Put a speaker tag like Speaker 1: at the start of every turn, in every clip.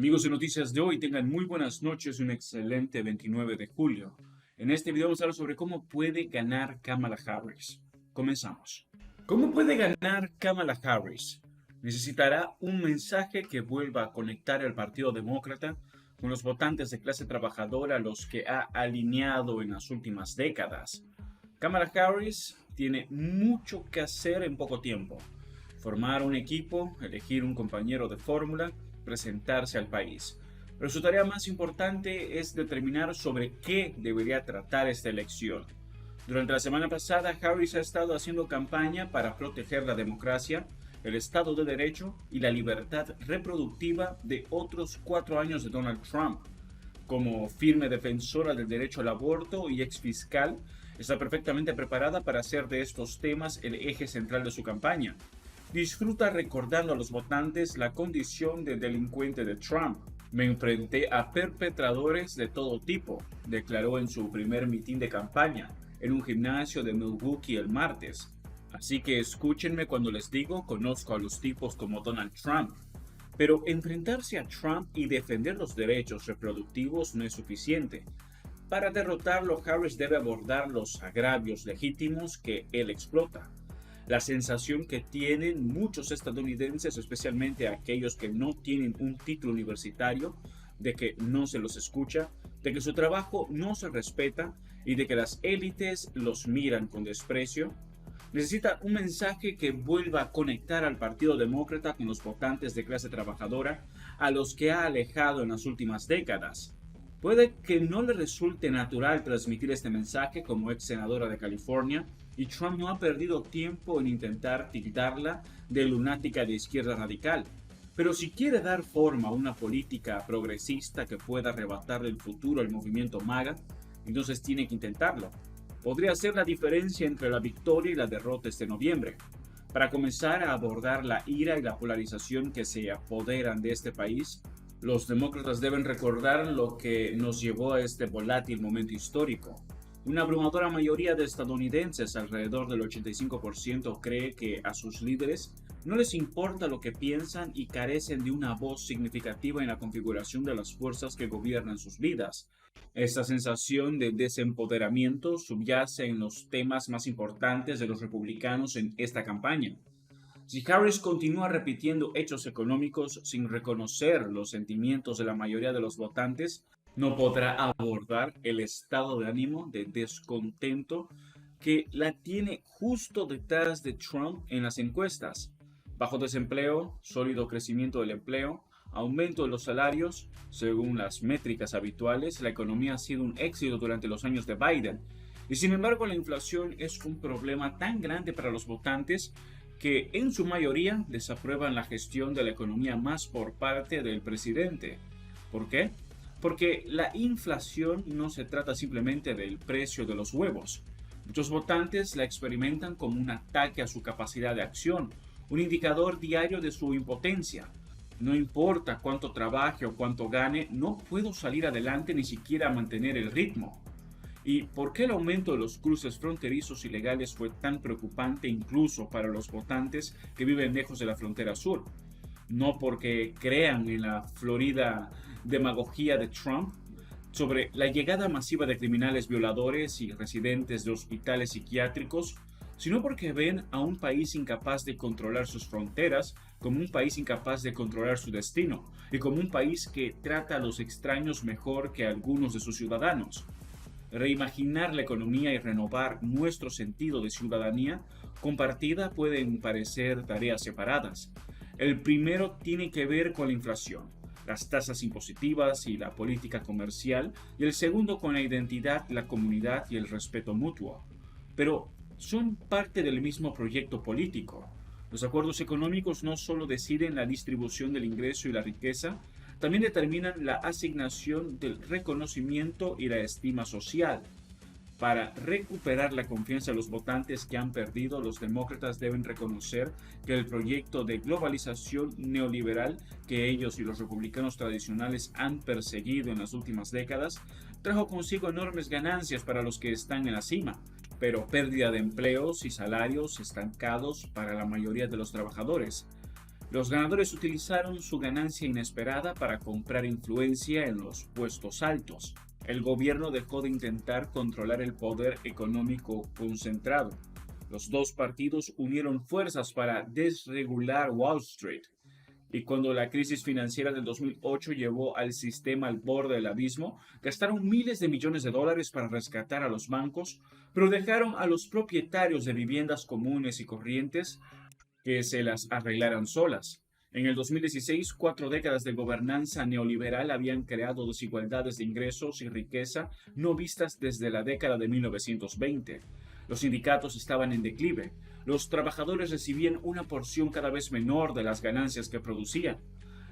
Speaker 1: Amigos de Noticias de hoy, tengan muy buenas noches y un excelente 29 de julio. En este video vamos a hablar sobre cómo puede ganar Kamala Harris. Comenzamos. ¿Cómo puede ganar Kamala Harris? Necesitará un mensaje que vuelva a conectar al Partido Demócrata con los votantes de clase trabajadora a los que ha alineado en las últimas décadas. Kamala Harris tiene mucho que hacer en poco tiempo. Formar un equipo, elegir un compañero de fórmula, presentarse al país. Pero su tarea más importante es determinar sobre qué debería tratar esta elección. Durante la semana pasada, Harris ha estado haciendo campaña para proteger la democracia, el Estado de Derecho y la libertad reproductiva de otros 4 años de Donald Trump. Como firme defensora del derecho al aborto y exfiscal, está perfectamente preparada para hacer de estos temas el eje central de su campaña. Disfruta recordando a los votantes la condición de delincuente de Trump. Me enfrenté a perpetradores de todo tipo, declaró en su primer mitin de campaña, en un gimnasio de Milwaukee el martes. Así que escúchenme cuando les digo, conozco a los tipos como Donald Trump. Pero enfrentarse a Trump y defender los derechos reproductivos no es suficiente. Para derrotarlo, Harris debe abordar los agravios legítimos que él explota. La sensación que tienen muchos estadounidenses, especialmente aquellos que no tienen un título universitario, de que no se los escucha, de que su trabajo no se respeta y de que las élites los miran con desprecio, necesita un mensaje que vuelva a conectar al Partido Demócrata con los votantes de clase trabajadora a los que ha alejado en las últimas décadas. Puede que no le resulte natural transmitir este mensaje como ex senadora de California, y Trump no ha perdido tiempo en intentar tildarla de lunática de izquierda radical. Pero si quiere dar forma a una política progresista que pueda arrebatarle el futuro al movimiento MAGA, entonces tiene que intentarlo. Podría ser la diferencia entre la victoria y la derrota este noviembre. Para comenzar a abordar la ira y la polarización que se apoderan de este país, los demócratas deben recordar lo que nos llevó a este volátil momento histórico. Una abrumadora mayoría de estadounidenses, alrededor del 85%, cree que a sus líderes no les importa lo que piensan y carecen de una voz significativa en la configuración de las fuerzas que gobiernan sus vidas. Esta sensación de desempoderamiento subyace en los temas más importantes de los republicanos en esta campaña. Si Harris continúa repitiendo hechos económicos sin reconocer los sentimientos de la mayoría de los votantes, no podrá abordar el estado de ánimo de descontento que la tiene justo detrás de Trump en las encuestas. Bajo desempleo, sólido crecimiento del empleo, aumento de los salarios. Según las métricas habituales, la economía ha sido un éxito durante los años de Biden. Y sin embargo, la inflación es un problema tan grande para los votantes que en su mayoría desaprueban la gestión de la economía más por parte del presidente. ¿Por qué? Porque la inflación no se trata simplemente del precio de los huevos. Muchos votantes la experimentan como un ataque a su capacidad de acción, un indicador diario de su impotencia. No importa cuánto trabaje o cuánto gane, no puedo salir adelante ni siquiera mantener el ritmo. ¿Y por qué el aumento de los cruces fronterizos ilegales fue tan preocupante incluso para los votantes que viven lejos de la frontera sur? No porque crean en la florida demagogía de Trump sobre la llegada masiva de criminales violadores y residentes de hospitales psiquiátricos, sino porque ven a un país incapaz de controlar sus fronteras como un país incapaz de controlar su destino y como un país que trata a los extraños mejor que a algunos de sus ciudadanos. Reimaginar la economía y renovar nuestro sentido de ciudadanía compartida pueden parecer tareas separadas. El primero tiene que ver con la inflación, las tasas impositivas y la política comercial, y el segundo con la identidad, la comunidad y el respeto mutuo. Pero son parte del mismo proyecto político. Los acuerdos económicos no solo deciden la distribución del ingreso y la riqueza, también determinan la asignación del reconocimiento y la estima social. Para recuperar la confianza de los votantes que han perdido, los demócratas deben reconocer que el proyecto de globalización neoliberal que ellos y los republicanos tradicionales han perseguido en las últimas décadas trajo consigo enormes ganancias para los que están en la cima, pero pérdida de empleos y salarios estancados para la mayoría de los trabajadores. Los ganadores utilizaron su ganancia inesperada para comprar influencia en los puestos altos. El gobierno dejó de intentar controlar el poder económico concentrado. Los dos partidos unieron fuerzas para desregular Wall Street. Y cuando la crisis financiera del 2008 llevó al sistema al borde del abismo, gastaron miles de millones de dólares para rescatar a los bancos, pero dejaron a los propietarios de viviendas comunes y corrientes que se las arreglaran solas. En el 2016, 4 décadas de gobernanza neoliberal habían creado desigualdades de ingresos y riqueza no vistas desde la década de 1920. Los sindicatos estaban en declive. Los trabajadores recibían una porción cada vez menor de las ganancias que producían.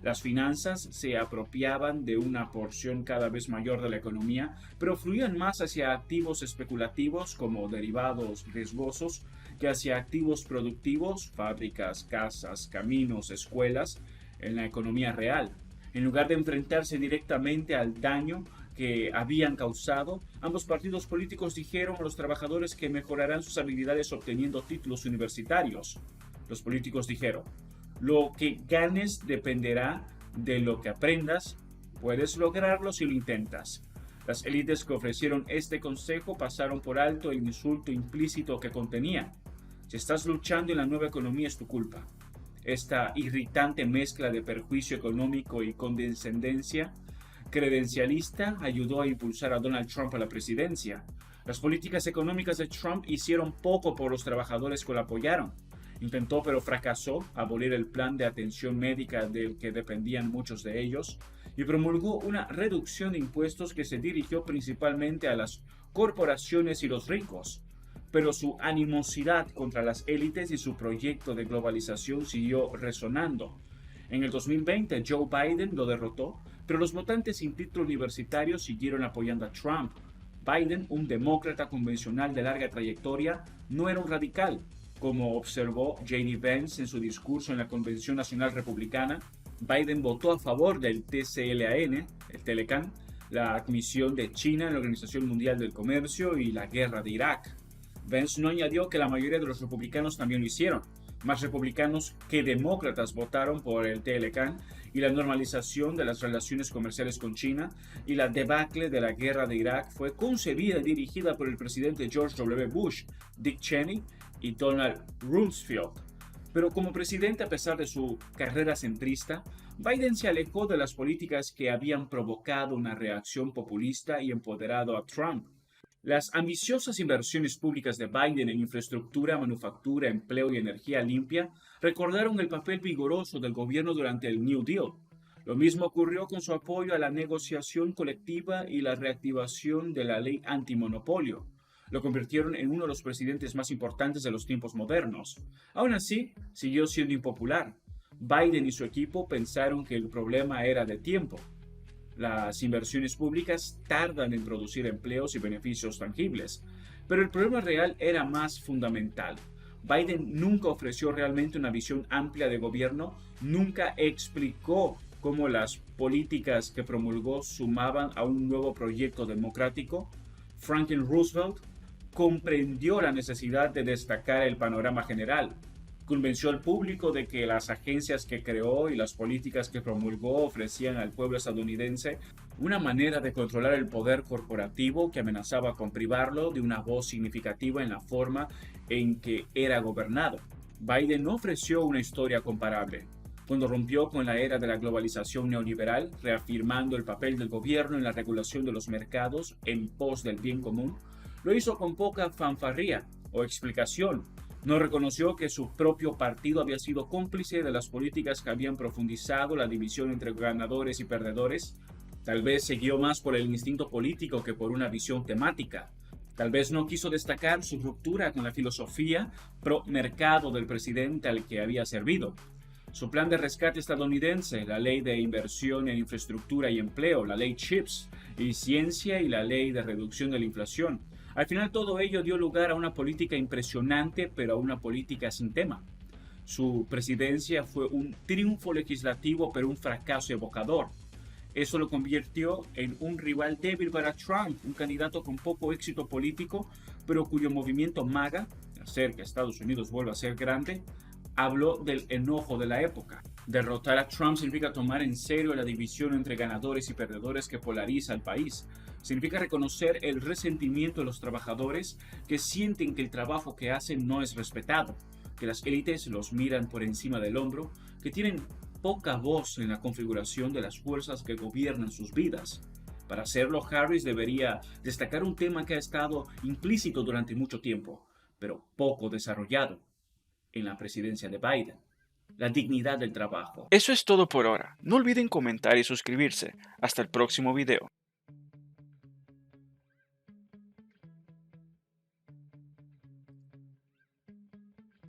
Speaker 1: Las finanzas se apropiaban de una porción cada vez mayor de la economía, pero fluían más hacia activos especulativos como derivados riesgosos que hacia activos productivos, fábricas, casas, caminos, escuelas, en la economía real. En lugar de enfrentarse directamente al daño que habían causado, ambos partidos políticos dijeron a los trabajadores que mejorarán sus habilidades obteniendo títulos universitarios. Los políticos dijeron: lo que ganes dependerá de lo que aprendas. Puedes lograrlo si lo intentas. Las élites que ofrecieron este consejo pasaron por alto el insulto implícito que contenía. Si estás luchando en la nueva economía es tu culpa. Esta irritante mezcla de perjuicio económico y condescendencia credencialista ayudó a impulsar a Donald Trump a la presidencia. Las políticas económicas de Trump hicieron poco por los trabajadores que lo apoyaron. Intentó, pero fracasó, abolir el plan de atención médica del que dependían muchos de ellos y promulgó una reducción de impuestos que se dirigió principalmente a las corporaciones y los ricos. Pero su animosidad contra las élites y su proyecto de globalización siguió resonando. En el 2020, Joe Biden lo derrotó, pero los votantes sin título universitario siguieron apoyando a Trump. Biden, un demócrata convencional de larga trayectoria, no era un radical. Como observó J.D. Vance en su discurso en la Convención Nacional Republicana, Biden votó a favor del TCLAN, el Telecan, la admisión de China en la Organización Mundial del Comercio y la guerra de Irak. Vance no añadió que la mayoría de los republicanos también lo hicieron. Más republicanos que demócratas votaron por el TLCAN y la normalización de las relaciones comerciales con China, y la debacle de la guerra de Irak fue concebida y dirigida por el presidente George W. Bush, Dick Cheney y Donald Rumsfeld. Pero como presidente, a pesar de su carrera centrista, Biden se alejó de las políticas que habían provocado una reacción populista y empoderado a Trump. Las ambiciosas inversiones públicas de Biden en infraestructura, manufactura, empleo y energía limpia recordaron el papel vigoroso del gobierno durante el New Deal. Lo mismo ocurrió con su apoyo a la negociación colectiva y la reactivación de la ley antimonopolio. Lo convirtieron en uno de los presidentes más importantes de los tiempos modernos. Aún así, siguió siendo impopular. Biden y su equipo pensaron que el problema era de tiempo. Las inversiones públicas tardan en producir empleos y beneficios tangibles, pero el problema real era más fundamental. Biden nunca ofreció realmente una visión amplia de gobierno, nunca explicó cómo las políticas que promulgó sumaban a un nuevo proyecto democrático. Franklin Roosevelt comprendió la necesidad de destacar el panorama general. Convenció al público de que las agencias que creó y las políticas que promulgó ofrecían al pueblo estadounidense una manera de controlar el poder corporativo que amenazaba con privarlo de una voz significativa en la forma en que era gobernado. Biden no ofreció una historia comparable. Cuando rompió con la era de la globalización neoliberal, reafirmando el papel del gobierno en la regulación de los mercados en pos del bien común, lo hizo con poca fanfarria o explicación. No reconoció que su propio partido había sido cómplice de las políticas que habían profundizado la división entre ganadores y perdedores. Tal vez se guió más por el instinto político que por una visión temática. Tal vez no quiso destacar su ruptura con la filosofía pro-mercado del presidente al que había servido. Su plan de rescate estadounidense, la ley de inversión en infraestructura y empleo, la ley CHIPS y ciencia y la ley de reducción de la inflación. Al final todo ello dio lugar a una política impresionante, pero a una política sin tema. Su presidencia fue un triunfo legislativo, pero un fracaso evocador. Eso lo convirtió en un rival débil para Trump, un candidato con poco éxito político, pero cuyo movimiento MAGA, hacer que Estados Unidos vuelva a ser grande, Habló del enojo de la época. Derrotar a Trump significa tomar en serio la división entre ganadores y perdedores que polariza al país. Significa reconocer el resentimiento de los trabajadores que sienten que el trabajo que hacen no es respetado, que las élites los miran por encima del hombro, que tienen poca voz en la configuración de las fuerzas que gobiernan sus vidas. Para hacerlo, Harris debería destacar un tema que ha estado implícito durante mucho tiempo, pero poco desarrollado en la presidencia de Biden: la dignidad del trabajo.
Speaker 2: Eso es todo por ahora. No olviden comentar y suscribirse. Hasta el próximo video.